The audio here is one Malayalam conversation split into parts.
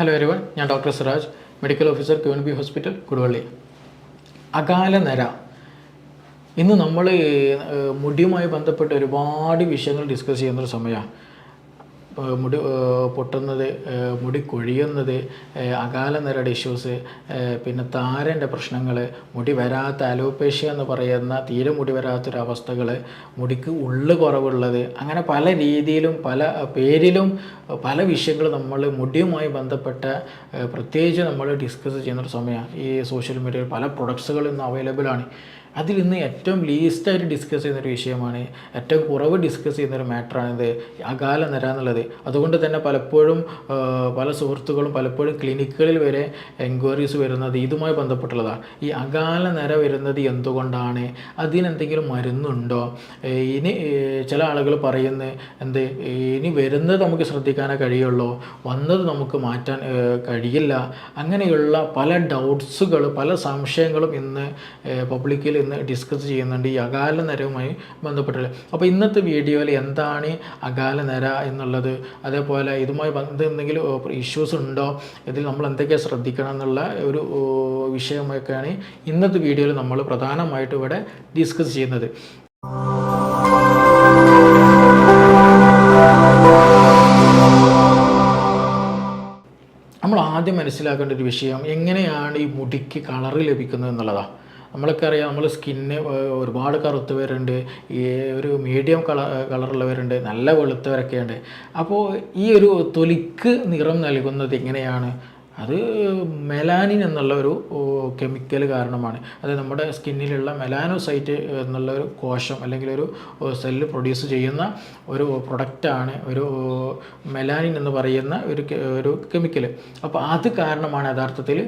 ഹലോ എവരിവൺ, ഞാൻ doctor Siraj, medical officer QNB hospital, Koduvally. അകാല നര. ഇന്ന് നമ്മൾ മുടിയുമായി ബന്ധപ്പെട്ട് ഒരുപാട് വിഷയങ്ങൾ ഡിസ്കസ് ചെയ്യുന്നൊരു സമയമാണ്. മുടി പൊട്ടുന്നത്, മുടി കൊഴിയുന്നത്, അകാല നരയുടെ ഇഷ്യൂസ്, പിന്നെ താരൻ്റെ പ്രശ്നങ്ങൾ, മുടി വരാത്ത അലോപേഷ്യ എന്ന് പറയുന്ന തീരെ മുടി വരാത്തൊരവസ്ഥകൾ, മുടിക്ക് ഉള്ളു കുറവുള്ളത്, അങ്ങനെ പല രീതിയിലും പല പേരിലും പല വിഷയങ്ങൾ നമ്മൾ മുടിയുമായി ബന്ധപ്പെട്ട പ്രത്യേകിച്ച് നമ്മൾ ഡിസ്കസ് ചെയ്യുന്നൊരു സമയമാണ്. ഈ സോഷ്യൽ മീഡിയയിൽ പല പ്രൊഡക്ട്സുകൾ ഇന്ന് അവൈലബിൾ ആണ്. അതിൽ ഇന്ന് ഏറ്റവും ലീസ്റ്റായിട്ട് ഡിസ്കസ് ചെയ്യുന്നൊരു വിഷയമാണ്, ഏറ്റവും കുറവ് ഡിസ്കസ് ചെയ്യുന്നൊരു മാറ്ററാണിത്, അകാല നര എന്നുള്ളത്. അതുകൊണ്ട് തന്നെ പലപ്പോഴും പല സുഹൃത്തുക്കളും പലപ്പോഴും ക്ലിനിക്കുകളിൽ വരെ എൻക്വയറീസ് വരുന്നത് ഇതുമായി ബന്ധപ്പെട്ടുള്ളതാണ്. ഈ അകാല നര വരുന്നത് എന്തുകൊണ്ടാണ്, അതിനെന്തെങ്കിലും മരുന്നുണ്ടോ, ഇനി ചില ആളുകൾ പറയുന്നത് ഇനി വരുന്നത് നമുക്ക് ശ്രദ്ധിക്കാനേ കഴിയുള്ളൂ, വന്നത് നമുക്ക് മാറ്റാൻ കഴിയില്ല. അങ്ങനെയുള്ള പല ഡൗട്ട്സുകൾ, പല സംശയങ്ങളും ഇന്ന് പബ്ലിക്കിൽ ഇന്ന് ഡിസ്കസ് ചെയ്യുന്നുണ്ട് ഈ അകാല നരവുമായി ബന്ധപ്പെട്ടുള്ളത്. അപ്പോൾ ഇന്നത്തെ വീഡിയോയിൽ എന്താണ് അകാല നര എന്നുള്ളത്, അതേപോലെ ഇതുമായി എന്തെങ്കിലും ഇഷ്യൂസ് ഉണ്ടോ, ഇതിൽ നമ്മൾ എന്തൊക്കെയാണ് ശ്രദ്ധിക്കണം എന്നുള്ള ഒരു വിഷയമൊക്കെയാണ് ഇന്നത്തെ വീഡിയോയിൽ നമ്മൾ പ്രധാനമായിട്ടും ഇവിടെ ഡിസ്കസ് ചെയ്യുന്നത്. നമ്മൾ ആദ്യം മനസ്സിലാക്കേണ്ട ഒരു വിഷയം എങ്ങനെയാണ് ഈ മുടിക്ക് കളറ് ലഭിക്കുന്നത് എന്നുള്ളതാണ്. നമ്മളൊക്കെ അറിയാം, നമ്മൾ സ്കിന്ന് ഒരുപാട് കറുത്തവരുണ്ട്, ഈ ഒരു മീഡിയം കളറുള്ളവരുണ്ട്, നല്ല വെളുത്തവരൊക്കെ ഉണ്ട്. അപ്പോൾ ഈ ഒരു തൊലിക്ക് നിറം നൽകുന്നത് എങ്ങനെയാണ്? അത് മെലാനിൻ എന്നുള്ള ഒരു കെമിക്കൽ കാരണമാണ്. അത് നമ്മുടെ സ്കിന്നിലുള്ള മെലാനോസൈറ്റ് എന്നുള്ള ഒരു കോശം അല്ലെങ്കിൽ ഒരു സെല്ല് പ്രൊഡ്യൂസ് ചെയ്യുന്ന ഒരു പ്രൊഡക്റ്റാണ് ഒരു മെലാനിൻ എന്ന് പറയുന്ന ഒരു കെമിക്കൽ. അപ്പോൾ അത് കാരണമാണ് യഥാർത്ഥത്തിൽ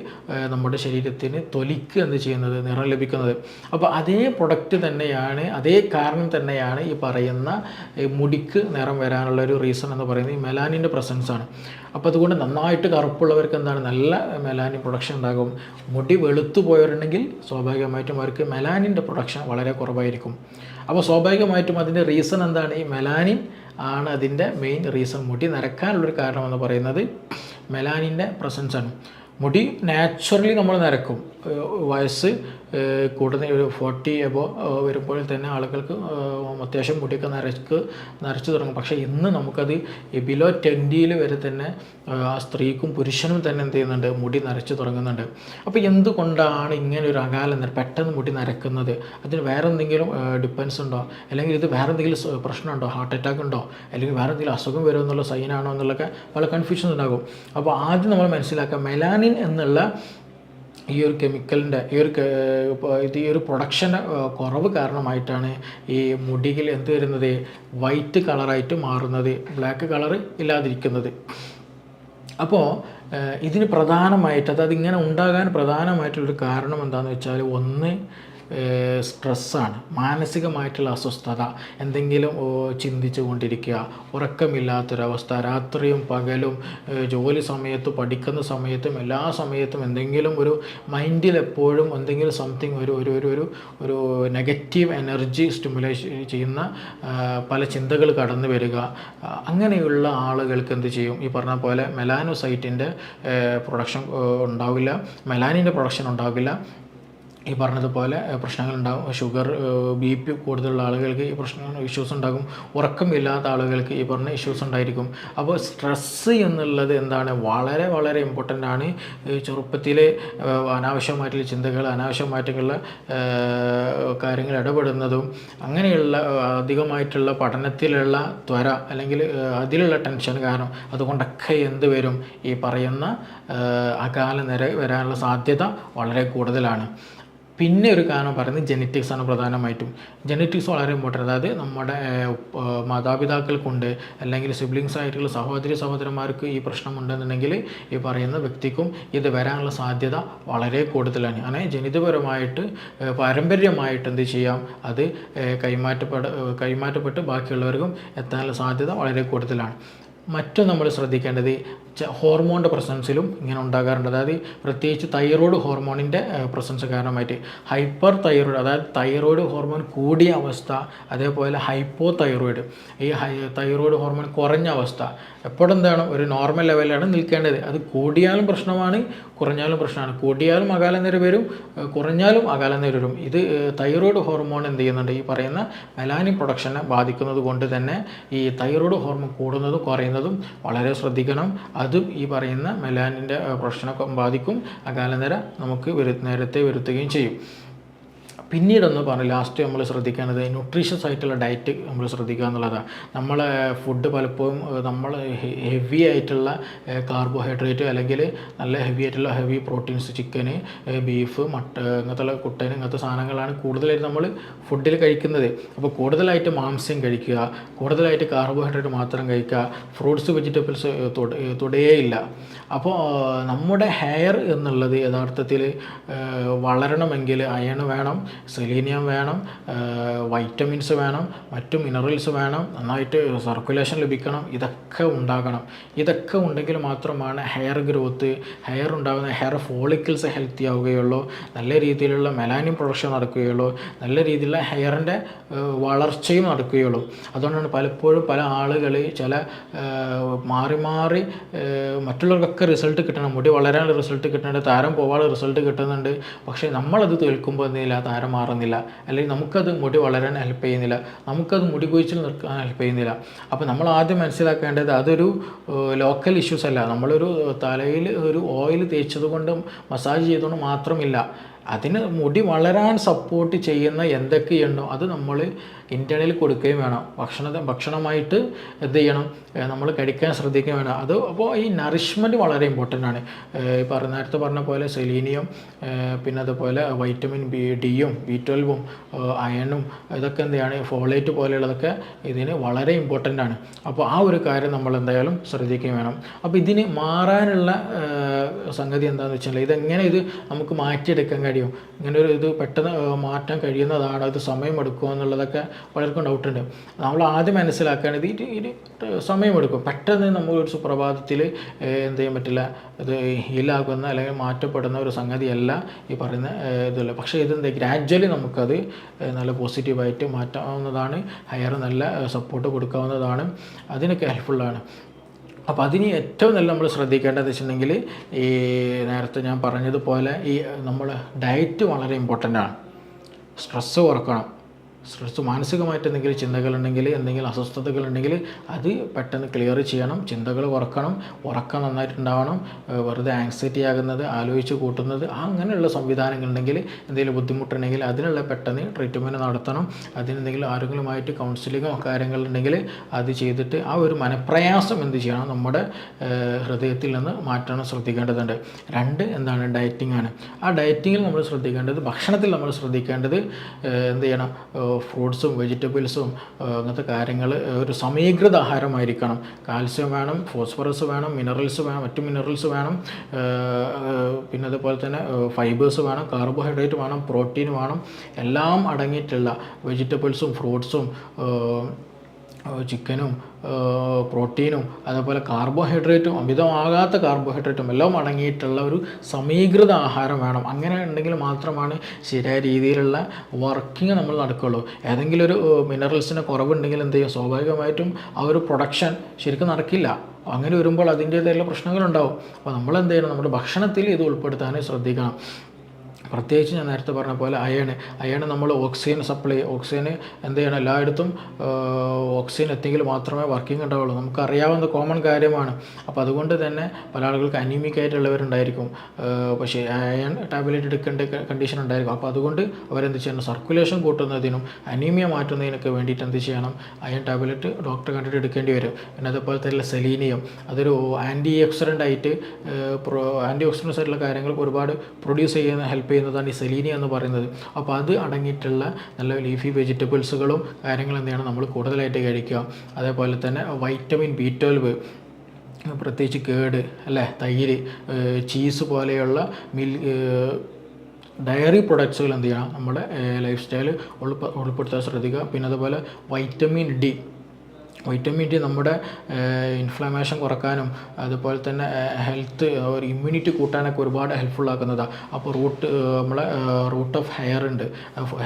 നമ്മുടെ ശരീരത്തിന് തൊലിക്ക് എന്ത് ചെയ്യുന്നത്, നിറം ലഭിക്കുന്നത്. അപ്പോൾ അതേ പ്രൊഡക്റ്റ് തന്നെയാണ്, അതേ കാരണം തന്നെയാണ് ഈ പറയുന്ന മുടിക്ക് നിറം വരാനുള്ള ഒരു റീസൺ എന്ന് പറയുന്നത് ഈ മെലാനിൻ്റെ പ്രസൻസാണ്. അപ്പോൾ അതുകൊണ്ട് നന്നായിട്ട് കറുപ്പുള്ളവർക്ക് എന്താണ്, നല്ല മെലാനിൻ പ്രൊഡക്ഷൻ ഉണ്ടാകും. മുടി വെളുത്തു പോയവരുണ്ടെങ്കിൽ സ്വാഭാവികമായിട്ടും അവർക്ക് മെലാനിൻ്റെ പ്രൊഡക്ഷൻ വളരെ കുറവായിരിക്കും. അപ്പോൾ സ്വാഭാവികമായിട്ടും അതിൻ്റെ റീസൺ എന്താണ്, ഈ മെലാനിൻ ആണ് അതിൻ്റെ മെയിൻ റീസൺ. മുടി നരക്കാനുള്ളൊരു കാരണമെന്ന് പറയുന്നത് മെലാനിൻ്റെ പ്രസൻസാണ്. മുടി നാച്ചുറലി നമ്മൾ നരക്കും. വയസ്സ് കൂടുന്ന ഒരു 40 എബോ വരുമ്പോൾ തന്നെ ആളുകൾക്ക് അത്യാവശ്യം മുടിയൊക്കെ നരച്ചു തുടങ്ങും. പക്ഷേ ഇന്ന് നമുക്കത് ബിലോ 20 വരെ തന്നെ സ്ത്രീക്കും പുരുഷനും തന്നെ എന്ത് ചെയ്യുന്നുണ്ട്, മുടി നരച്ചു തുടങ്ങുന്നുണ്ട്. അപ്പോൾ എന്തുകൊണ്ടാണ് ഇങ്ങനെ ഒരു അകാല നര പെട്ടെന്ന് മുടി നരക്കുന്നത്? അതിന് വേറെ എന്തെങ്കിലും ഡിപ്പെൻസ് ഉണ്ടോ, അല്ലെങ്കിൽ ഇത് വേറെ എന്തെങ്കിലും പ്രശ്നമുണ്ടോ, ഹാർട്ട് അറ്റാക്ക് ഉണ്ടോ, അല്ലെങ്കിൽ വേറെ എന്തെങ്കിലും അസുഖം വരുമോ എന്നുള്ള സൈനാണോ എന്നുള്ളതൊക്കെ പല കൺഫ്യൂഷൻ ഉണ്ടാകും. അപ്പോൾ ആദ്യം നമ്മൾ മനസ്സിലാക്കുക, മെലാനിൻ എന്നുള്ള ഈ ഒരു കെമിക്കലിൻ്റെ ഈ ഒരു പ്രൊഡക്ഷൻ്റെ കുറവ് കാരണമായിട്ടാണ് ഈ മുടിയിൽ എന്ത് വരുന്നത്, വൈറ്റ് കളറായിട്ട് മാറുന്നത്, ബ്ലാക്ക് കളറ് ഇല്ലാതിരിക്കുന്നത്. അപ്പോൾ ഇതിന് പ്രധാനമായിട്ട് അതിങ്ങനെ ഉണ്ടാകാൻ പ്രധാനമായിട്ടുള്ളൊരു കാരണം എന്താണെന്ന് വെച്ചാൽ, ഒന്ന് സ്ട്രെസ്സാണ്, മാനസികമായിട്ടുള്ള അസ്വസ്ഥത, എന്തെങ്കിലും ചിന്തിച്ചു കൊണ്ടിരിക്കുക, ഉറക്കമില്ലാത്തൊരവസ്ഥ, രാത്രിയും പകലും ജോലി സമയത്ത് പഠിക്കുന്ന സമയത്തും എല്ലാ സമയത്തും എന്തെങ്കിലും ഒരു മൈൻഡിൽ എപ്പോഴും എന്തെങ്കിലും സംതിങ് ഒരു നെഗറ്റീവ് എനർജി സ്റ്റിമുലേഷൻ ചെയ്യുന്ന പല ചിന്തകൾ കടന്നു വരിക. അങ്ങനെയുള്ള ആളുകൾക്ക് എന്ത് ചെയ്യും, ഈ പറഞ്ഞ പോലെ മെലാനോസൈറ്റിൻ്റെ പ്രൊഡക്ഷൻ ഉണ്ടാവില്ല, മെലാനിൻ്റെ പ്രൊഡക്ഷൻ ഉണ്ടാവില്ല. ഈ പറഞ്ഞതുപോലെ പ്രശ്നങ്ങളുണ്ടാകും. ഷുഗർ, BP കൂടുതലുള്ള ആളുകൾക്ക് ഈ ഇഷ്യൂസ് ഉണ്ടാകും. ഉറക്കമില്ലാത്ത ആളുകൾക്ക് ഈ പറഞ്ഞ ഇഷ്യൂസ് ഉണ്ടായിരിക്കും. അപ്പോൾ സ്ട്രെസ്സ് എന്നുള്ളത് എന്താണ്, വളരെ വളരെ ഇമ്പോർട്ടൻ്റ് ആണ്. ചെറുപ്പത്തിൽ അനാവശ്യമായിട്ടുള്ള ചിന്തകൾ, അനാവശ്യമായിട്ടുള്ള കാര്യങ്ങൾ ഇടപെടുന്നതും, അങ്ങനെയുള്ള അധികമായിട്ടുള്ള പഠനത്തിലുള്ള ത്വര അല്ലെങ്കിൽ അതിലുള്ള ടെൻഷൻ കാരണം അതുകൊണ്ടൊക്കെ എന്ത് വരും, ഈ പറയുന്ന അകാല നര വരാനുള്ള സാധ്യത വളരെ കൂടുതലാണ്. പിന്നെ ഒരു കാരണം പറയുന്നത് ജെനറ്റിക്സ് ആണ്. പ്രധാനമായിട്ടും ജെനറ്റിക്സ് വളരെ ഇമ്പോർട്ടൻ്റ്. അതായത് നമ്മുടെ മാതാപിതാക്കൾക്കുണ്ട് അല്ലെങ്കിൽ സിബ്ലിങ്സ് ആയിട്ടുള്ള സഹോദരന്മാർക്ക് ഈ പ്രശ്നമുണ്ടെന്നുണ്ടെങ്കിൽ ഈ പറയുന്ന വ്യക്തിക്കും ഇത് വരാനുള്ള സാധ്യത വളരെ കൂടുതലാണ്. അങ്ങനെ ജനിതപരമായിട്ട് പാരമ്പര്യമായിട്ട് എന്ത് ചെയ്യാം, അത് കൈമാറ്റപ്പെട്ട് ബാക്കിയുള്ളവർക്കും എത്താനുള്ള സാധ്യത വളരെ കൂടുതലാണ്. മറ്റും നമ്മൾ ശ്രദ്ധിക്കേണ്ടത് ഹോർമോണിൻ്റെ പ്രസൻസിലും ഇങ്ങനെ ഉണ്ടാകാറുണ്ട്. അതായത് പ്രത്യേകിച്ച് തൈറോയ്ഡ് ഹോർമോണിൻ്റെ പ്രസൻസ് കാരണമായിട്ട് ഹൈപ്പർ തൈറോയ്ഡ്, അതായത് തൈറോയ്ഡ് ഹോർമോൺ കൂടിയ അവസ്ഥ, അതേപോലെ ഹൈപ്പോ തൈറോയ്ഡ്, ഈ തൈറോയ്ഡ് ഹോർമോൺ കുറഞ്ഞ അവസ്ഥ എപ്പോഴും എന്താണ് ഒരു നോർമൽ ലെവലിലാണ് നിൽക്കേണ്ടത്. അത് കൂടിയാലും പ്രശ്നമാണ്, കുറഞ്ഞാലും പ്രശ്നമാണ്. കൂടിയാലും അകാലനര വരും, കുറഞ്ഞാലും അകാലനര വരും. ഇത് തൈറോയ്ഡ് ഹോർമോൺ എന്ത് ചെയ്യുന്നുണ്ട്, ഈ പറയുന്ന മെലാനിൻ പ്രൊഡക്ഷനെ ബാധിക്കുന്നത് കൊണ്ട് തന്നെ ഈ തൈറോയ്ഡ് ഹോർമോൺ കൂടുന്നതും കുറയുന്നതും വളരെ ശ്രദ്ധിക്കണം. അതും ഈ പറയുന്ന മെലാനിൻ്റെ പ്രൊഡക്ഷനെ ബാധിക്കും, അകാലനര നമുക്ക് നേരത്തെ വരുത്തുകയും ചെയ്യും. പിന്നീടൊന്ന് പറഞ്ഞു ലാസ്റ്റ് നമ്മൾ ശ്രദ്ധിക്കേണ്ടത് ന്യൂട്രീഷ്യസ് ആയിട്ടുള്ള ഡയറ്റ് നമ്മൾ ശ്രദ്ധിക്കുക എന്നുള്ളതാണ്. നമ്മളെ ഫുഡ് പലപ്പോഴും നമ്മൾ ഹെവി ആയിട്ടുള്ള കാർബോഹൈഡ്രേറ്റ് അല്ലെങ്കിൽ നല്ല ഹെവി പ്രോട്ടീൻസ്, ചിക്കന്, ബീഫ്, ഇങ്ങനത്തെ കുട്ടൻ, ഇങ്ങനത്തെ സാധനങ്ങളാണ് കൂടുതലായിട്ട് നമ്മൾ ഫുഡിൽ കഴിക്കുന്നത്. അപ്പോൾ കൂടുതലായിട്ട് മാംസ്യം കഴിക്കുക, കൂടുതലായിട്ട് കാർബോഹൈഡ്രേറ്റ് മാത്രം കഴിക്കുക, ഫ്രൂട്ട്സ് വെജിറ്റബിൾസ് തൊടേയില്ല. അപ്പോൾ നമ്മുടെ ഹെയർ എന്നുള്ളത് യഥാർത്ഥത്തിൽ വളരണമെങ്കിൽ അയൺ വേണം, സെലീനിയം വേണം, വൈറ്റമിൻസ് വേണം, മറ്റു മിനറൽസ് വേണം, നന്നായിട്ട് സർക്കുലേഷൻ ലഭിക്കണം. ഇതൊക്കെ ഉണ്ടാകണം. ഇതൊക്കെ ഉണ്ടെങ്കിൽ മാത്രമാണ് ഹെയർ ഗ്രോത്ത്, ഹെയർ ഉണ്ടാകുന്ന ഹെയർ ഫോളിക്കിൾസ് ഹെൽത്തി ആവുകയുള്ളൂ, നല്ല രീതിയിലുള്ള മെലാനിൻ പ്രൊഡക്ഷൻ നടക്കുകയുള്ളൂ, നല്ല രീതിയിലുള്ള ഹെയറിൻ്റെ വളർച്ചയും നടക്കുകയുള്ളൂ. അതുകൊണ്ടാണ് പലപ്പോഴും പല ആളുകൾ മാറി മറ്റുള്ളവർക്കൊക്കെ റിസൾട്ട് കിട്ടണം, മുടി വളരാനുള്ള റിസൾട്ട് കിട്ടുന്നുണ്ട്, താരം പോകാനുള്ള റിസൾട്ട് കിട്ടുന്നുണ്ട്. പക്ഷേ നമ്മളത് കേൾക്കുമ്പോൾ എന്തെങ്കിലും താരം മാറുന്നില്ല, അല്ലെങ്കിൽ നമുക്കത് മുടി വളരാൻ ഹെൽപ്പ് ചെയ്യുന്നില്ല, നമുക്കത് മുടി കൊഴിച്ചിൽ നിർത്താൻ ഹെൽപ്പ് ചെയ്യുന്നില്ല. അപ്പോൾ നമ്മൾ ആദ്യം മനസ്സിലാക്കേണ്ടത് അതൊരു ലോക്കൽ ഇഷ്യൂസ് അല്ല. നമ്മളൊരു തലയിൽ ഒരു ഓയിൽ തേച്ചത് കൊണ്ടും മസാജ് ചെയ്തുകൊണ്ട് മാത്രമില്ല. അതിന് മുടി വളരാൻ സപ്പോർട്ട് ചെയ്യുന്ന എന്തൊക്കെയുണ്ടോ അത് നമ്മൾ ഇൻറ്റേർണൽ കൊടുക്കുകയും വേണം. ഭക്ഷണമായിട്ട് എന്ത് ചെയ്യണം, നമ്മൾ കഴിക്കാൻ ശ്രദ്ധിക്കുകയും വേണം. അത് അപ്പോൾ ഈ നറിഷ്മെൻറ്റ് വളരെ ഇമ്പോർട്ടൻ്റ് ആണ്. നേരത്തെ പറഞ്ഞ പോലെ സെലീനിയം, പിന്നെ അതുപോലെ വൈറ്റമിൻ ഡിയും B12ഉം അയണും ഇതൊക്കെ എന്താണ് ഫോളേറ്റ് പോലെയുള്ളതൊക്കെ ഇതിന് വളരെ ഇമ്പോർട്ടൻ്റ് ആണ്. അപ്പോൾ ആ ഒരു കാര്യം നമ്മൾ എന്തായാലും ശ്രദ്ധിക്കുകയും വേണം. അപ്പോൾ ഇതിന് മാറാനുള്ള സംഗതി എന്താണെന്ന് വെച്ചാൽ ഇതെങ്ങനെ ഇത് നമുക്ക് മാറ്റിയെടുക്കാൻ കഴിയും, ഇങ്ങനെ ഇത് പെട്ടെന്ന് മാറ്റാൻ കഴിയുന്നതാണ്, ഇത് സമയമെടുക്കുമോ എന്നുള്ളതൊക്കെ പലർക്കും ഡൗട്ടുണ്ട്. നമ്മൾ ആദ്യം മനസ്സിലാക്കേണ്ടത് ഇത് സമയമെടുക്കും. പെട്ടെന്ന് നമ്മളൊരു സുപ്രഭാതത്തിൽ എന്ത് ചെയ്യാൻ പറ്റില്ല, ഇത് ഹീലാകുന്ന അല്ലെങ്കിൽ മാറ്റപ്പെടുന്ന ഒരു സംഗതിയല്ല ഈ പറയുന്ന ഇതല്ല. പക്ഷേ ഇതെന്താ ഗ്രാജ്വലി നമുക്കത് നല്ല പോസിറ്റീവായിട്ട് മാറ്റാവുന്നതാണ്, ഹെയർ നല്ല സപ്പോർട്ട് കൊടുക്കാവുന്നതാണ്, അതിനൊക്കെ ഹെൽപ്ഫുള്ളാണ്. അപ്പോൾ അതിന് ഏറ്റവും നല്ല നമ്മൾ ശ്രദ്ധിക്കേണ്ടതെന്ന് വെച്ചിട്ടുണ്ടെങ്കിൽ ഈ നേരത്തെ ഞാൻ പറഞ്ഞതുപോലെ ഈ നമ്മൾ ഡയറ്റ് വളരെ ഇമ്പോർട്ടൻ്റ് ആണ്. സ്ട്രെസ്സ് കുറക്കണം. സ്ട്രെസ് മാനസികമായിട്ട് എന്തെങ്കിലും ചിന്തകളുണ്ടെങ്കിൽ, എന്തെങ്കിലും അസ്വസ്ഥതകളുണ്ടെങ്കിൽ അത് പെട്ടെന്ന് ക്ലിയർ ചെയ്യണം. ചിന്തകൾ കുറക്കണം, ഉറക്കം നന്നായിട്ടുണ്ടാവണം. വെറുതെ ആങ്സൈറ്റി ആകുന്നത്, ആലോചിച്ച് കൂട്ടുന്നത്, അങ്ങനെയുള്ള സംവിധാനങ്ങളുണ്ടെങ്കിൽ എന്തെങ്കിലും ബുദ്ധിമുട്ടുണ്ടെങ്കിൽ അതിനുള്ള പെട്ടെന്ന് ട്രീറ്റ്മെൻറ്റ് നടത്തണം. അതിനെന്തെങ്കിലും ആരെങ്കിലുമായിട്ട് കൗൺസിലിങ്ങോ കാര്യങ്ങളുണ്ടെങ്കിൽ അത് ചെയ്തിട്ട് ആ ഒരു മനപ്രയാസം എന്ത് ചെയ്യണം, നമ്മുടെ ഹൃദയത്തിൽ നിന്ന് മാറ്റാൻ ശ്രദ്ധിക്കേണ്ടതുണ്ട്. എന്താണ് ഡയറ്റിംഗ് ആണ്. ആ ഡയറ്റിങ്ങിൽ നമ്മൾ ശ്രദ്ധിക്കേണ്ടത്, ഭക്ഷണത്തിൽ നമ്മൾ ശ്രദ്ധിക്കേണ്ടത് എന്ത് ചെയ്യണം, ഫ്രൂട്ട്സും വെജിറ്റബിൾസും അങ്ങനത്തെ കാര്യങ്ങൾ ഒരു സമീകൃത ആഹാരമായിരിക്കണം. കാൽസ്യം വേണം, ഫോസ്ഫറസ് വേണം, മിനറൽസ് വേണം, മറ്റു മിനറൽസ് വേണം, പിന്നെ അതുപോലെ തന്നെ ഫൈബേഴ്സ് വേണം, കാർബോഹൈഡ്രേറ്റ് വേണം, പ്രോട്ടീൻ വേണം. എല്ലാം അടങ്ങിയിട്ടുള്ള വെജിറ്റബിൾസും ഫ്രൂട്ട്സും ചിക്കനും പ്രോട്ടീനും അതുപോലെ കാർബോഹൈഡ്രേറ്റും അമിതമാകാത്ത കാർബോഹൈഡ്രേറ്റും എല്ലാം അടങ്ങിയിട്ടുള്ള ഒരു സമീകൃത ആഹാരം വേണം. അങ്ങനെ ഉണ്ടെങ്കിൽ മാത്രമാണ് ശരിയായ രീതിയിലുള്ള വർക്കിംഗ് നമ്മൾ നടക്കുകയുള്ളൂ. ഏതെങ്കിലും ഒരു മിനറൽസിന് കുറവുണ്ടെങ്കിൽ എന്ത് ചെയ്യും, സ്വാഭാവികമായിട്ടും ആ ഒരു പ്രൊഡക്ഷൻ ശരിക്കും നടക്കില്ല. അങ്ങനെ വരുമ്പോൾ അതിൻ്റേതായുള്ള പ്രശ്നങ്ങളുണ്ടാവും. അപ്പോൾ നമ്മൾ എന്ത് ചെയ്യണം, നമ്മുടെ ഭക്ഷണത്തിൽ ഇത് ഉൾപ്പെടുത്താൻ ശ്രദ്ധിക്കണം. പ്രത്യേകിച്ച് ഞാൻ നേരത്തെ പറഞ്ഞ പോലെ അയൺ നമ്മൾ ഓക്സിജൻ എന്ത് ചെയ്യണം, എല്ലായിടത്തും ഓക്സിജൻ എത്തിയെങ്കിൽ മാത്രമേ വർക്കിംഗ് ഉണ്ടാവുള്ളൂ. നമുക്കറിയാവുന്ന കോമൺ കാര്യമാണ്. അപ്പോൾ അതുകൊണ്ട് തന്നെ പല ആളുകൾക്ക് അനീമിക് ആയിട്ടുള്ളവരുണ്ടായിരിക്കും, പക്ഷേ അയൺ ടാബ്ലറ്റ് എടുക്കേണ്ട കണ്ടീഷൻ ഉണ്ടായിരിക്കും. അപ്പോൾ അതുകൊണ്ട് അവരെന്ത് ചെയ്യണം, സർക്കുലേഷൻ കൂട്ടുന്നതിനും അനീമിയ മാറ്റുന്നതിനൊക്കെ വേണ്ടിയിട്ട് എന്ത് ചെയ്യണം, അയൺ ടാബ്ലറ്റ് ഡോക്ടറെ കണ്ടിട്ട് എടുക്കേണ്ടി വരും. പിന്നെ അതുപോലെ തന്നെ സെലീനിയം, അതൊരു ആൻറ്റി ഓക്സിഡൻ്റ് ആയിട്ടുള്ള കാര്യങ്ങൾ ഒരുപാട് പ്രൊഡ്യൂസ് ഹെൽപ്പ് ചെയ്യുന്നതാണ് ഈ സെലീനിയം എന്ന് പറയുന്നത്. അപ്പോൾ അത് അടങ്ങിയിട്ടുള്ള നല്ല ലീഫി വെജിറ്റബിൾസുകളും കാര്യങ്ങളും എന്ത് ചെയ്യണം, നമ്മൾ കൂടുതലായിട്ട് കഴിക്കുക. അതേപോലെ തന്നെ വൈറ്റമിൻ B12, പ്രത്യേകിച്ച് കേട് അല്ലേ, തൈര്, ചീസ് പോലെയുള്ള ഡയറി പ്രൊഡക്ട്സുകൾ എന്ത് ചെയ്യണം, നമ്മുടെ ലൈഫ് സ്റ്റൈൽ ഉൾപ്പെടുത്താൻ ശ്രദ്ധിക്കുക. പിന്നെ അതുപോലെ വൈറ്റമിൻ D വൈറ്റമിൻ ഡി നമ്മുടെ ഇൻഫ്ലമേഷൻ കുറക്കാനും അതുപോലെ തന്നെ ഹെൽത്ത് ഒരു ഇമ്മ്യൂണിറ്റി കൂട്ടാനൊക്കെ ഒരുപാട് ഹെൽപ്ഫുൾ ആക്കുന്നതാണ്. അപ്പോൾ നമ്മളെ റൂട്ട് ഓഫ് ഹെയർ ഉണ്ട്,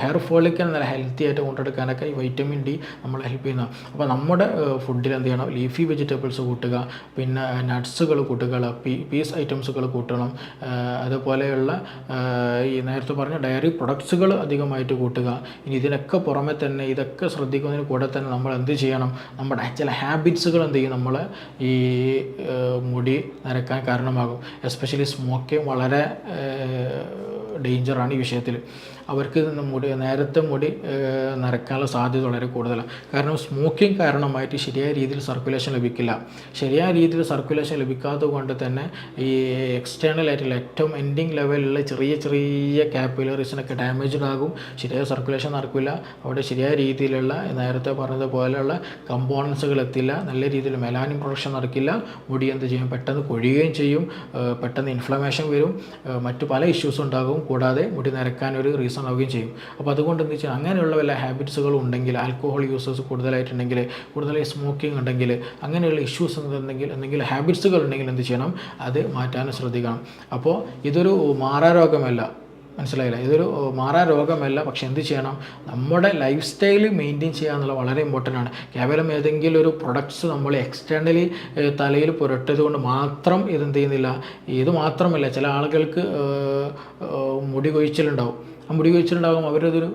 ഹെയർ ഫോളിക്കൽ നല്ല ഹെൽത്തി ആയിട്ട് കൊണ്ടെടുക്കാനൊക്കെ ഈ വൈറ്റമിൻ ഡി നമ്മളെ ഹെൽപ്പ് ചെയ്യുന്നതാണ്. അപ്പോൾ നമ്മുടെ ഫുഡിൽ എന്ത് ചെയ്യണം, ലീഫി വെജിറ്റബിൾസ് കൂട്ടുക, പിന്നെ നട്ട്സുകൾ കൂട്ടുക, പീസ് ഐറ്റംസുകൾ കൂട്ടണം, അതുപോലെയുള്ള ഈ നേരത്തെ പറഞ്ഞ ഡയറി പ്രൊഡക്ട്സുകൾ അധികമായിട്ട് കൂട്ടുക. ഇനി ഇതിനൊക്കെ പുറമെ തന്നെ ഇതൊക്കെ ശ്രദ്ധിക്കുന്നതിന് കൂടെ തന്നെ നമ്മൾ എന്ത് ചെയ്യണം, നമ്മുടെ ചില ഹാബിറ്റ്സുകൾ എന്ത് ചെയ്യും, നമ്മൾ ഈ മുടി നരക്കാൻ കാരണമാകും. എസ്പെഷ്യലി സ്മോക്കിംഗ് വളരെ ഡേഞ്ചറാണ് ഈ വിഷയത്തിൽ. അവർക്ക് നേരത്തെ മുടി നരക്കാനുള്ള സാധ്യത വളരെ കൂടുതലാണ്. കാരണം സ്മോക്കിംഗ് കാരണമായിട്ട് ശരിയായ രീതിയിൽ സർക്കുലേഷൻ ലഭിക്കില്ല. ശരിയായ രീതിയിൽ സർക്കുലേഷൻ ലഭിക്കാത്തത് കൊണ്ട് തന്നെ ഈ എക്സ്റ്റേണൽ ആയിട്ടുള്ള ഏറ്റവും എൻഡിങ് ലെവലിലുള്ള ചെറിയ ചെറിയ കാപ്പിലറീസിനൊക്കെ ഡാമേജ്ഡ് ആകും. ശരിയായ സർക്കുലേഷൻ നടക്കില്ല. അവിടെ ശരിയായ രീതിയിലുള്ള നേരത്തെ പറഞ്ഞതുപോലെയുള്ള കമ്പോണൻസുകൾ എത്തില്ല. നല്ല രീതിയിൽ മെലാനിൻ പ്രൊഡക്ഷൻ നടക്കില്ല. മുടി എന്ത് ചെയ്യും, പെട്ടെന്ന് കൊഴിയുകയും ചെയ്യും, പെട്ടെന്ന് ഇൻഫ്ലമേഷൻ വരും, മറ്റു പല ഇഷ്യൂസ് ഉണ്ടാകും. കൂടാതെ മുടി നരക്കാനൊരു റീസൺ ആവുകയും ചെയ്യും. അപ്പോൾ അതുകൊണ്ട് എന്താ വെച്ചാൽ അങ്ങനെയുള്ള വല്ല ഹാബിറ്റ്സുകളും ഉണ്ടെങ്കിൽ, ആൽക്കഹോൾ യൂസേഴ്സ് കൂടുതലായിട്ടുണ്ടെങ്കിൽ, കൂടുതലായി സ്മോക്കിംഗ് ഉണ്ടെങ്കിൽ, അങ്ങനെയുള്ള ഇഷ്യൂസ് എന്തെങ്കിലും ഹാബിറ്റ്സുകൾ ഉണ്ടെങ്കിൽ എന്ത് ചെയ്യണം, അത് മാറ്റാനും ശ്രദ്ധിക്കണം. അപ്പോൾ ഇതൊരു മാറാരോഗമല്ല, മനസ്സിലായില്ല, ഇതൊരു മാറാ രോഗമല്ല. പക്ഷെ എന്ത് ചെയ്യണം, നമ്മുടെ ലൈഫ് സ്റ്റൈൽ മെയിൻറ്റെയിൻ ചെയ്യുക എന്നുള്ളത് വളരെ ഇമ്പോർട്ടൻ്റ് ആണ്. കേവലം ഏതെങ്കിലും ഒരു പ്രൊഡക്ട്സ് നമ്മൾ എക്സ്റ്റേണലി തലയിൽ പുരട്ടത് കൊണ്ട് മാത്രം ഇതെന്ത് ചെയ്യുന്നില്ല. ഇത് മാത്രമല്ല, ചില ആളുകൾക്ക് മുടി കൊഴിച്ചിലുണ്ടാവും. ആ മുടി കൊഴിച്ചിലുണ്ടാകും, അവരതൊരു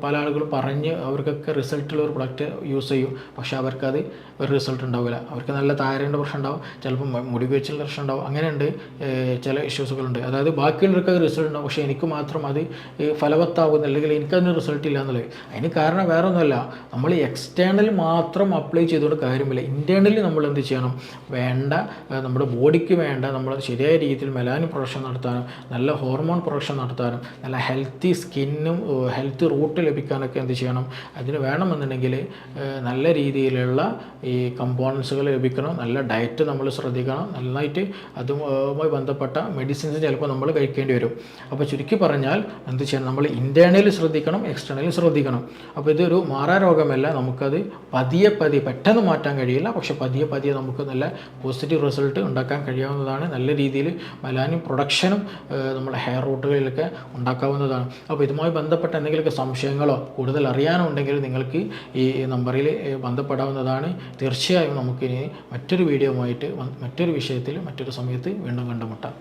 പല ആളുകളും പറഞ്ഞ് അവർക്കൊക്കെ റിസൾട്ടുള്ള ഒരു പ്രൊഡക്റ്റ് യൂസ് ചെയ്യും. പക്ഷെ അവർക്കത് ഒരു റിസൾട്ട് ഉണ്ടാവില്ല. അവർക്ക് നല്ല താരേൻ്റെ പ്രശ്നം ഉണ്ടാവും, ചിലപ്പം മുടി കൊഴിച്ചിലുള്ള പ്രശ്നം ഉണ്ടാവും. അങ്ങനെയുണ്ട് ചില ഇഷ്യൂസുകളുണ്ട്. അതായത് ബാക്കിയുള്ളവർക്ക് റിസൾട്ട് ഉണ്ടാവും, പക്ഷേ എനിക്ക് മാത്രം അത് ഫലവത്താവുന്ന, അല്ലെങ്കിൽ എനിക്കതിന് റിസൾട്ട് ഇല്ല എന്നുള്ളത്. അതിന് കാരണം വേറെ ഒന്നുമല്ല, നമ്മൾ എക്സ്റ്റേണൽ മാത്രം അപ്ലൈ ചെയ്തുകൊണ്ട് കാര്യമില്ല. ഇൻറ്റേർണലി നമ്മൾ എന്ത് ചെയ്യണം, വേണ്ട നമ്മുടെ ബോഡിക്ക് വേണ്ട നമ്മൾ ശരിയായ രീതിയിൽ മെലാനിൻ പ്രൊഡക്ഷൻ നടത്താനും, നല്ല ഹോർമോൺ പ്രൊഡക്ഷൻ നടത്താനും, നല്ല ഹെൽത്തി സ്കിന്നും ഹെൽത്ത് റൂട്ട് ലഭിക്കാനൊക്കെ എന്ത് ചെയ്യണം, അതിന് വേണമെന്നുണ്ടെങ്കിൽ നല്ല രീതിയിലുള്ള ഈ കമ്പോണൻസുകൾ ലഭിക്കണം. നല്ല ഡയറ്റ് നമ്മൾ ശ്രദ്ധിക്കണം. നന്നായിട്ട് അതുമായി ബന്ധപ്പെട്ട മെഡിസിൻസ് ചിലപ്പോൾ നമ്മൾ കഴിക്കേണ്ടി വരും. അപ്പോൾ ചുരുക്കി പറഞ്ഞാൽ എന്ത് ചെയ്യണം, നമ്മൾ ഇൻറ്റേർണലി ശ്രദ്ധിക്കണം, എക്സ്റ്റേണലി ശ്രദ്ധിക്കണം. അപ്പോൾ ഇതൊരു മാറാ രോഗമല്ല. നമുക്കത് പതിയെ പെട്ടെന്ന് മാറ്റാൻ കഴിയില്ല. പക്ഷെ പതിയെ നമുക്ക് നല്ല പോസിറ്റീവ് റിസൾട്ട് ഉണ്ടാക്കാൻ കഴിയാവുന്നതാണ്. നല്ല രീതിയിൽ മെലാനിൻ പ്രൊഡക്ഷനും നമ്മുടെ ഹെയർ റൂട്ടുകളിലൊക്കെ ഉണ്ടാക്കാവുന്നതാണ്. അപ്പോൾ ഇതുമായി ബന്ധപ്പെട്ട എന്തെങ്കിലുമൊക്കെ സംശയങ്ങളോ കൂടുതൽ അറിയാനോ ഉണ്ടെങ്കിൽ നിങ്ങൾക്ക് ഈ നമ്പറിൽ ബന്ധപ്പെടാവുന്നതാണ്. തീർച്ചയായും നമുക്കിനി മറ്റൊരു വീഡിയോ ആയിട്ട് മറ്റൊരു വിഷയത്തിൽ മറ്റൊരു സമയത്ത് വീണ്ടും കണ്ടുമുട്ടാം.